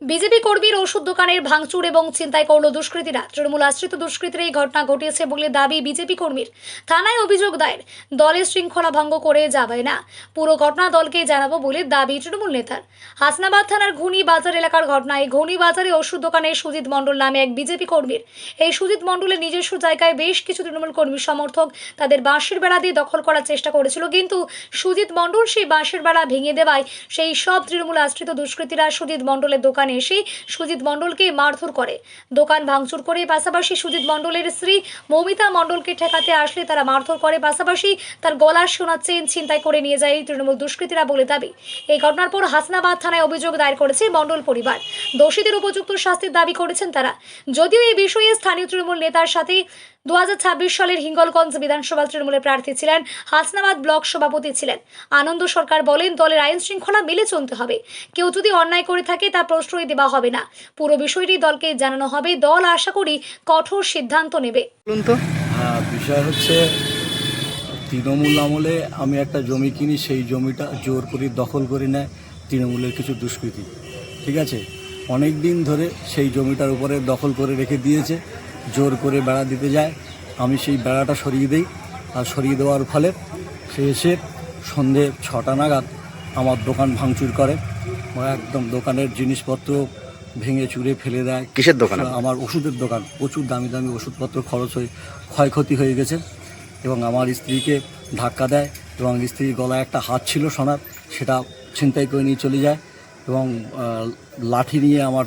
BJP কর্মীর ওষুধ দোকানের ভাঙচুর এবং ছিনতাই করল দুষ্কৃতীরা। তৃণমূল আশ্রিত দুষ্কৃতীরা এই ঘটনা ঘটিয়েছে বলে দাবি বিজেপি কর্মীর। থানায় অভিযোগ দায়ের। দলের শৃঙ্খলা ভঙ্গ করে যাবে না, পুরো ঘটনা দলকে জানাবো বলে দাবি তৃণমূল নেতার। হাসনাবাদ থানার ঘুনি বাজার এলাকার ঘটনায় ঘুনি বাজারে ওষুধ দোকানে সুজিত মণ্ডল নামে এক বিজেপি কর্মীর। এই সুজিত মণ্ডলের নিজস্ব জায়গায় বেশ কিছু তৃণমূল কর্মী সমর্থক তাদের বাঁশের বেড়া দিয়ে দখল করার চেষ্টা করেছিল, কিন্তু সুজিত মণ্ডল সেই বাঁশের বেড়া ভেঙে দেওয়ায় সেই সব তৃণমূল আশ্রিত দুষ্কৃতীরা সুজিত মণ্ডলের দোকানে এসে সুজিত মণ্ডলকে মারধর করে, দোকান ভাঙচুর করে। পাশাপাশি সুজিত মণ্ডলের স্ত্রী মৌমিতা মণ্ডলকে ঠেকাতে আসলে তারা মারধর করে, পাশাপাশি তার গলার সোনার চেইন ছিনতাই করে নিয়ে যায় তৃণমূল দুষ্কৃতীরা বলে দাবি। এই ঘটনার পর হাসনাবাদ থানায় অভিযোগ দায়ের করেছে মণ্ডল পরিবার। দোষীদের উপযুক্ত শাস্তির দাবি করেছেন তারা। যদিও এই বিষয়ে স্থানীয় তৃণমূল নেতার সাথে 2026 সালের হিঙ্গলগঞ্জ বিধানসভা তৃণমূলের প্রার্থী ছিলেন, হাসনাবাদ ব্লক সভাপতি ছিলেন আনন্দ সরকার। বলেন, দলের আইন শৃঙ্খলা মেলে চলতে হবে, কেউ যদি অন্যায় করে থাকে তা প্রশ্রয় দেওয়া হবে না। পুরো বিষয়টি দলকে জানানো হবে, দল আশা করি কঠোর সিদ্ধান্ত নেবে। বিষয় হচ্ছে তৃণমূল আমলে আমি একটা জমি কিনি, সেই জমিটা জোর করে দখল করে নেয় তৃণমূলের কিছু দুষ্কৃতী। ঠিক আছে, অনেক দিন ধরে সেই জমিটার উপরে দখল করে রেখে দিয়েছে, জোর করে বেড়া দিতে যায়। আমি সেই বেড়াটা সরিয়ে দিই, আর সরিয়ে দেওয়ার ফলে সে এসে সন্ধে 6টা নাগাদ আমার দোকান ভাঙচুর করে। একদম দোকানের জিনিসপত্র ভেঙে চুরে ফেলে দেয়। কিসের দোকান? আমার ওষুধের দোকান। প্রচুর দামি দামি ওষুধপত্র খরচ হয়ে ক্ষয়ক্ষতি হয়ে গেছে, এবং আমার স্ত্রীকে ধাক্কা দেয়, এবং স্ত্রীর গলায় একটা হাত ছিল সোনার, সেটা ছিনতাই করে নিয়ে চলে যায়, এবং লাঠি নিয়ে আমার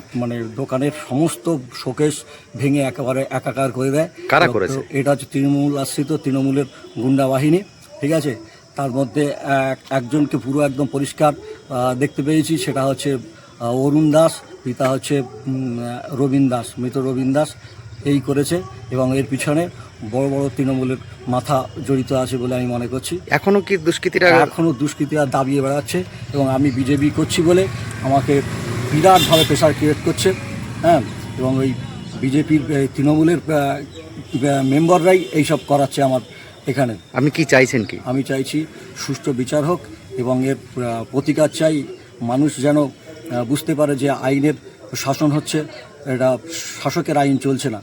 দোকানের সমস্ত শোকেস ভেঙে একেবারে একাকার করে দেয়। কারা করেছে? এটা হচ্ছে তৃণমূল আশ্রিত তৃণমূলের গুন্ডা বাহিনী। ঠিক আছে, তার মধ্যে একজনকে পুরো একদম পরিষ্কার দেখতে পেয়েছি, সেটা হচ্ছে অরুণ দাস, পিতা হচ্ছে রবীন দাস, মৃত রবীন দাস। এই করেছে, এবং এর পিছনে বড় বড় তৃণমূলের মাথা জড়িত আছে বলে আমি মনে করছি। এখনো কি দুষ্কৃতীরা দাবিয়ে বেড়াচ্ছে, এবং আমি বিজেপি করছি বলে আমাকে বিরাটভাবে প্রেশার ক্রিয়েট করছে। হ্যাঁ, এবং ওই বিজেপির তৃণমূলের মেম্বাররাই এইসব করাচ্ছে আমার এখানে। আপনি কি চাইছেন? কি আমি চাইছি সুষ্ঠু বিচার হোক, এবং এর প্রতিকার চাই। মানুষ যেন বুঝতে পারে যে আইনের শাসন হচ্ছে, এটা শাসকের আইন চলছে না।